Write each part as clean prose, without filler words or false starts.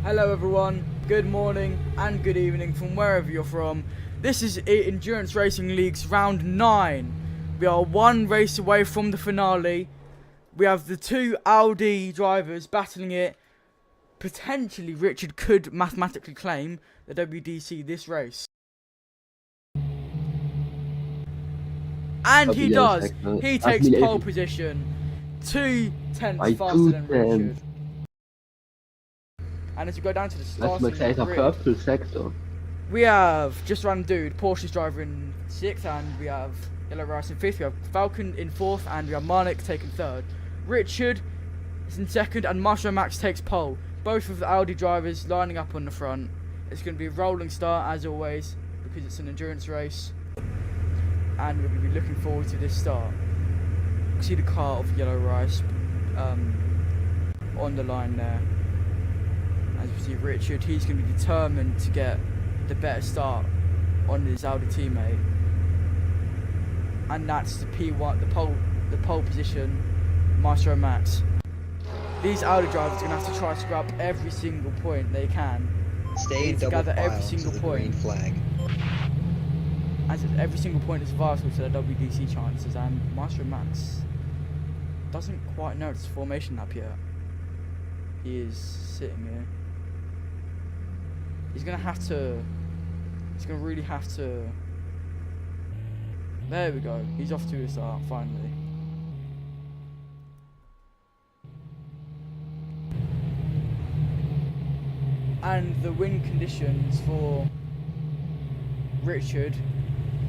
Hello everyone, good morning and good evening from wherever you're from. This is Endurance Racing League's round 9. We are one race away from the finale. We have the two Audi drivers battling it. Potentially Richard could mathematically claim the WDC this race. And he does. He takes pole position. 2 tenths faster than Richard. And as we go down to the starting grid, we have Just Random Dude, Porsche's driver in 6th, and we have Yellow Rice in 5th. We have Falcon in 4th, and we have Marnik taking 3rd. Richard is in 2nd, and Maestro Max takes pole. Both of the Audi drivers lining up on the front. It's going to be a rolling start as always, because it's an endurance race. And we're going to be looking forward to this start. You can see the car of Yellow Rice on the line there. As you see Richard, he's going to be determined to get the better start on his Audi teammate. And that's the P1, the pole position, Maestro Max. These Audi drivers are going to have to try to grab every single point they can. Stay in double file every single to the point. Green flag. As every single point is vital to their WDC chances, and Maestro Max doesn't quite know its formation up yet. He is sitting here. He's gonna really have to. There we go. He's off to a start finally. And the wind conditions for Richard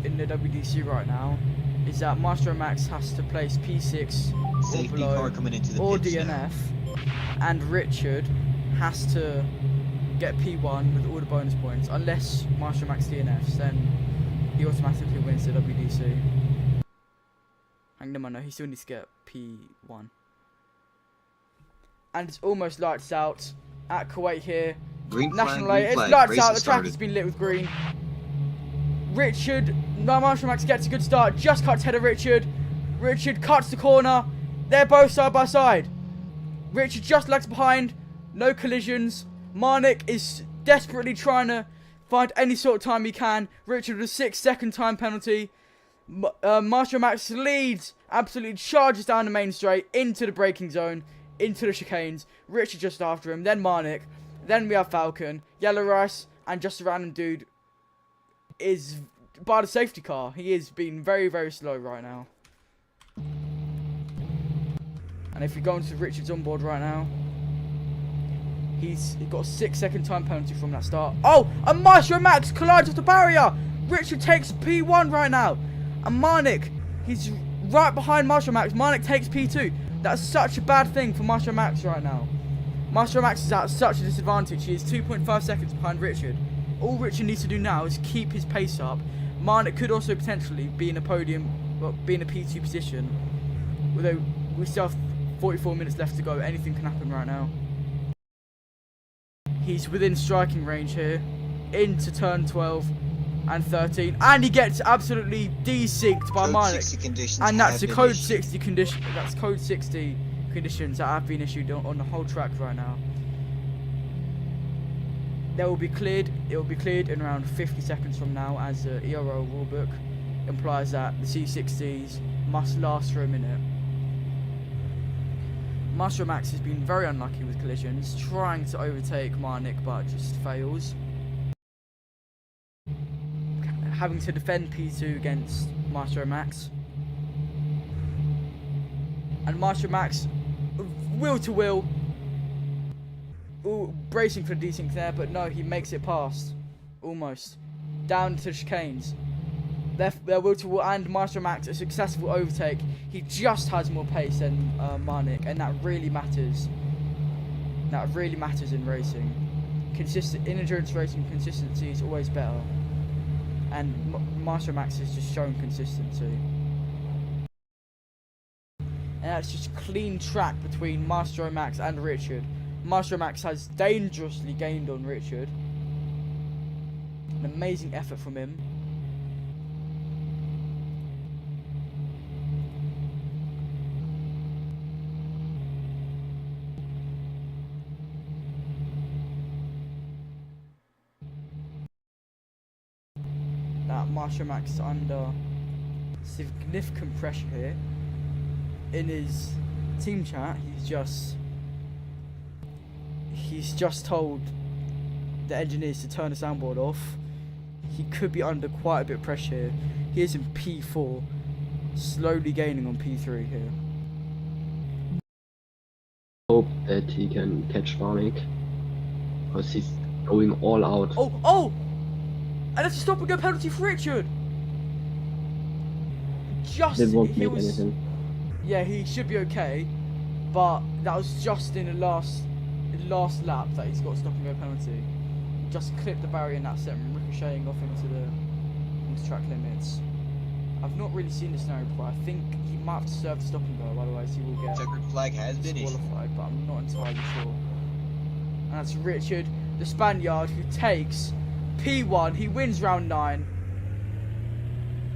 in the WDC right now is that Maestro Max has to place P6 Safety car coming into the or pits DNF, now. and Richard has to get P1 with all the bonus points. Unless Maestro Max DNFs, then he automatically wins the WDC. Hang on, no, he still needs to get P1. And it's almost lights out at Kuwait here. Green National flag, light. It's green flag. lights Race out. has The track started. has been lit with green. Richard, no, Maestro Max gets a good start. Just cuts ahead of Richard. Richard cuts the corner. They're both side by side. Richard just lags behind. No collisions. Marnik is desperately trying to find any sort of time he can. Richard with a 6-second time penalty. Maestro Max leads. Absolutely charges down the main straight into the braking zone, into the chicanes. Richard just after him. Then Marnik. Then we have Falcon, Yellow Rice, and Just a Random Dude is by the safety car. He is being very, very slow right now. And if we go into Richard's onboard right now, he's got a 6-second time penalty from that start. Oh, and Maestro Max collides with the barrier. Richard takes P1 right now. And Marnik, he's right behind Maestro Max. Marnik takes P2. That's such a bad thing for Maestro Max right now. Maestro Max is at such a disadvantage. He is 2.5 seconds behind Richard. All Richard needs to do now is keep his pace up. Marnik could also potentially be in a podium, well, be in a P2 position. Although we still have 44 minutes left to go. Anything can happen right now. He's within striking range here. Into turn 12 and 13. And he gets absolutely de-synced by Marnik. And that's a code 60 condition. That's code 60 conditions that have been issued on the whole track right now. They will be cleared. It will be cleared in around 50 seconds from now, as the ERO rulebook implies that the C60s must last for a minute. Maestro Max has been very unlucky with collisions, trying to overtake Marnik but just fails. Having to defend P2 against Maestro Max. And Maestro Max, will to will, bracing for the desync there, but no, he makes it past. Almost. Down to chicanes. Their will to will and Maestro Max a successful overtake. He just has more pace than Marnik, and that really matters. That really matters in racing. In endurance racing, consistency is always better. And Maestro Max has just shown consistency. And that's just clean track between Maestro Max and Richard. Maestro Max has dangerously gained on Richard. An amazing effort from him. Marshall Max is under significant pressure here. In his team chat, he's just told the engineers to turn the soundboard off. He could be under quite a bit of pressure here. He is in P4, slowly gaining on P3 here. Hope that he can catch Marnik, because he's going all out. Oh! And that's a stop and go penalty for Richard. That won't make anything. Yeah, he should be okay, but that was just in the last lap that he's got a stop and go penalty. Just clipped the barrier and that's it, ricocheting off into track limits. I've not really seen this scenario before. I think he might have to serve the stop and go, otherwise he will get Checkered flag has been issued. disqualified, but I'm not entirely sure. And that's Richard, the Spaniard, who takes P1. He wins round 9.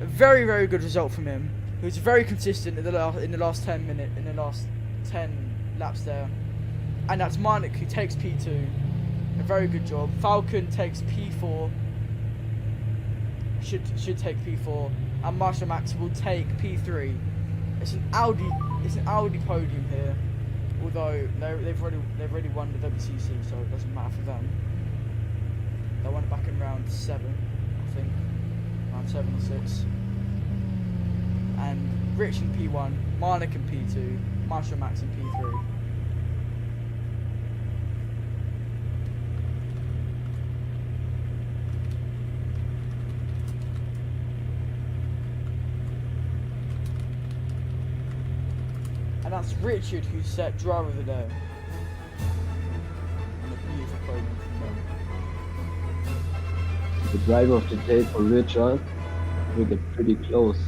A very, very good result from him. He was very consistent in the last 10 laps there. And that's Marnik, who takes P2. A very good job. Falcon takes P4. Should take P4. And Marshall Max will take P3. It's an Audi podium here. Although they've already won the WCC, so it doesn't matter for them. They won it back in round 7, I think. Round 7 or 6. And Rich in P1, Marnik in P2, Marshall Max in P3. And that's Richard who set driver of the day. And a beautiful podium from them. The driver of the day for Richard will get pretty close.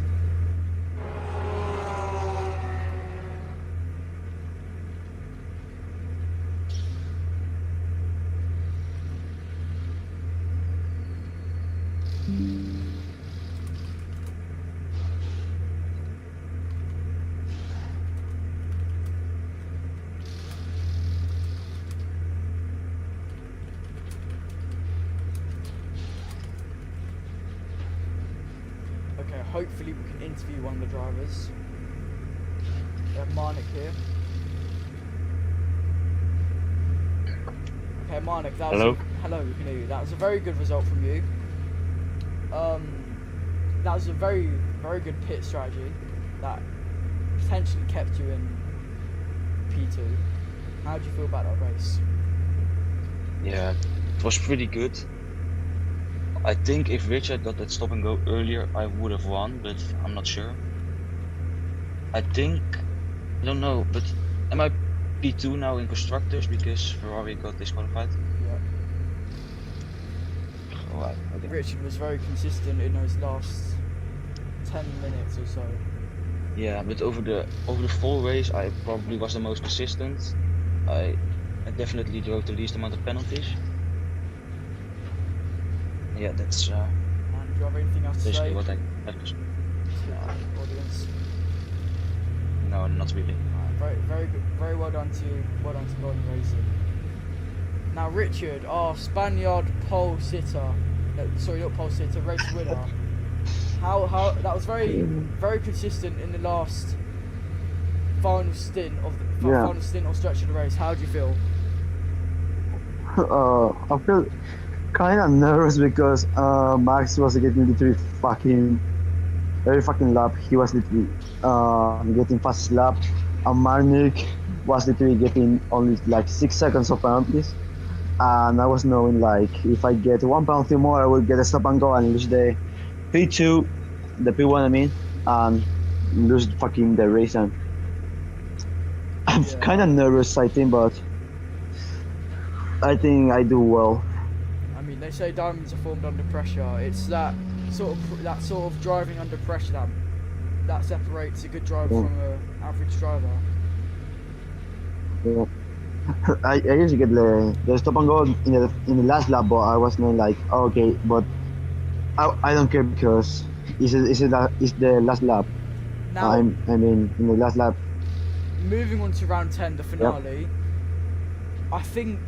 Okay, hopefully we can interview one of the drivers. We have Marnik here. Okay, Marnik, that was hello, we can hear you. That was a very good result from you. That was a very, very good pit strategy that potentially kept you in P2. How do you feel about that race? Yeah, it was pretty good. I think if Richard got that stop and go earlier, I would have won, but I'm not sure. I don't know, but am I P2 now in constructors because Ferrari got disqualified? Yeah. Oh, okay. Richard was very consistent in those last 10 minutes or so. Yeah, but over the full race, I probably was the most consistent. I definitely drove the least amount of penalties. Yeah, that's And do you have anything else to basically say what I have to say. to our audience? No, not really. Very, very good. Very well done to you. Well done to Golden Racing. Now, Richard, our Spaniard pole sitter. No, sorry, not pole sitter, race winner. How that was very, very consistent in the last final stint of the final stint or stretch of the race. How do you feel? I feel kind of nervous because Max was getting literally every fucking lap. He was literally getting fast lap, and Marnik was literally getting only like 6 seconds of penalties. And I was knowing like if I get 1 penalty more, I will get a stop and go and lose the P2, the P1 I mean, and lose fucking the race. And I'm kind of nervous, I think, but I think I do well. I mean, they say diamonds are formed under pressure. It's that sort of driving under pressure that separates a good driver from an average driver. Yeah. I usually get the stop and go in the last lap, but I was not like okay, but I don't care because it's the last lap. Now, I mean in the last lap. moving on to round 10, the finale. I think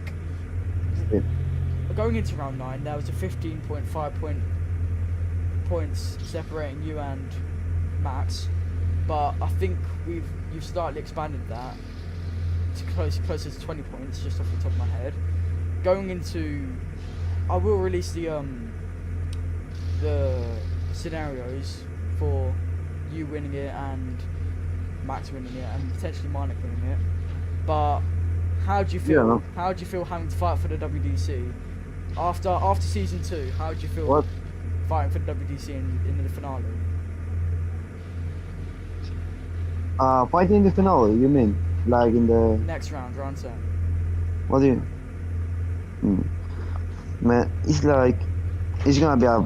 going into round 9, there was a 15.5 point points separating you and Max, but I think you've slightly expanded that to closer to 20 points, just off the top of my head. Going into, I will release the scenarios for you winning it and Max winning it and potentially Marnik winning it. But how do you feel? Yeah. How do you feel having to fight for the WDC after season 2? How do you feel What? fighting for the WDC in the finale? Fighting in the finale, you mean? Like in the... Next round 10. What do you... Man, it's like... It's gonna be a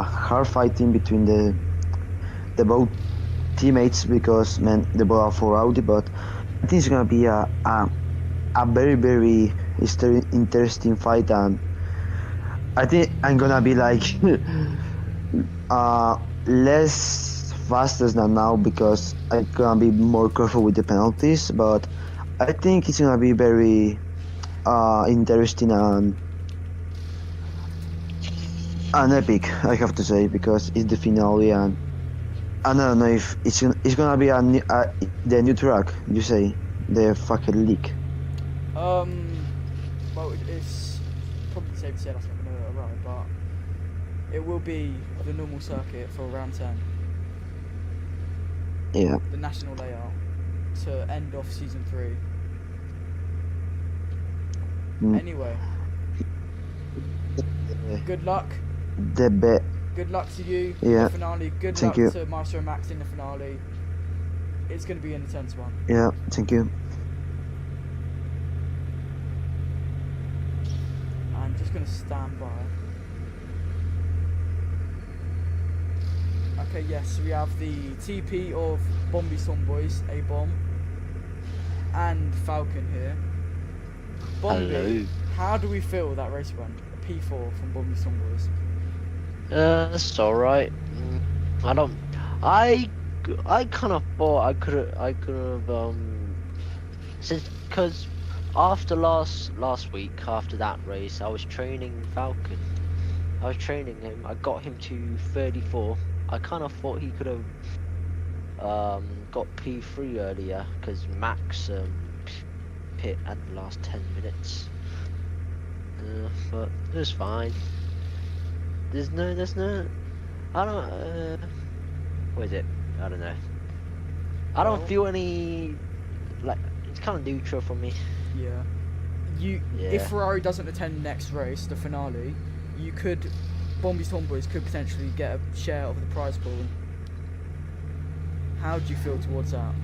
hard fighting between the both teammates because, man, they both are for Audi, but I think it's gonna be a very, very interesting fight, and I think I'm gonna be like less faster than now because I'm gonna be more careful with the penalties, but I think it's gonna be very interesting and epic, I have to say, because it's the finale, and I don't know if it's gonna be the new track, you say, the fucking leak. Well, it's probably safe to say that's not going to arrive, but it will be the normal circuit for round 10, Yeah. the national layout, to end off season 3. Mm. Anyway, good luck. Good luck to you in Yeah. the finale. Good Thank luck you. to Maestro Max in the finale. It's going to be an intense one. Yeah, thank you. I'm just going to stand by. Okay, yes, we have the TP of Bombi Tomboys, A-Bomb, and Falcon here. Bombi, Hello. how do we feel that race went? A P4 from Bombi Tomboys. It's alright. I kind of thought I could have, since, because after last week, after that race, I was training Falcon. I was training him. I got him to 34. I kind of thought he could have, got P3 earlier, because Max, pit at the last 10 minutes. But it was fine. There's no, I don't, what is it? I don't know. I don't Well- feel any, like, it's kind of neutral for me. Yeah. If Yeah. Ferrari doesn't attend next race, the finale, Bombi Tomboys could potentially get a share of the prize pool. How do you feel towards that?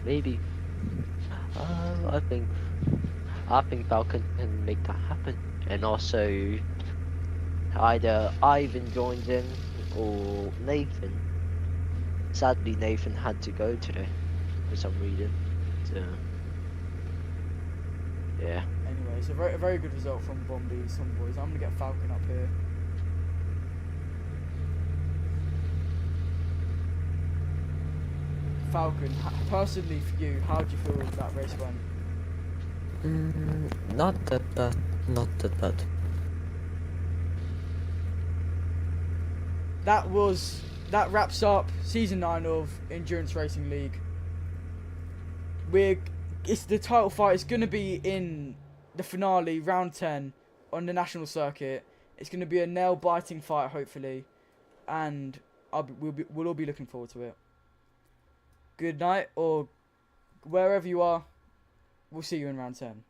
Maybe. I think Falcon can make that happen, and also either Ivan joins in or Nathan. Sadly, Nathan had to go today for some reason. So yeah. Anyway, it's a very good result from Bombi Tomboys. I'm gonna get Falcon up here. Falcon, personally for you, how do you feel that race went? Not that bad. Not that bad. That wraps up season 9 of Endurance Racing League. It's the title fight is gonna be in the finale, round 10, on the national circuit. It's gonna be a nail-biting fight, hopefully, and we'll all be looking forward to it. Good night, or wherever you are. We'll see you in round 10.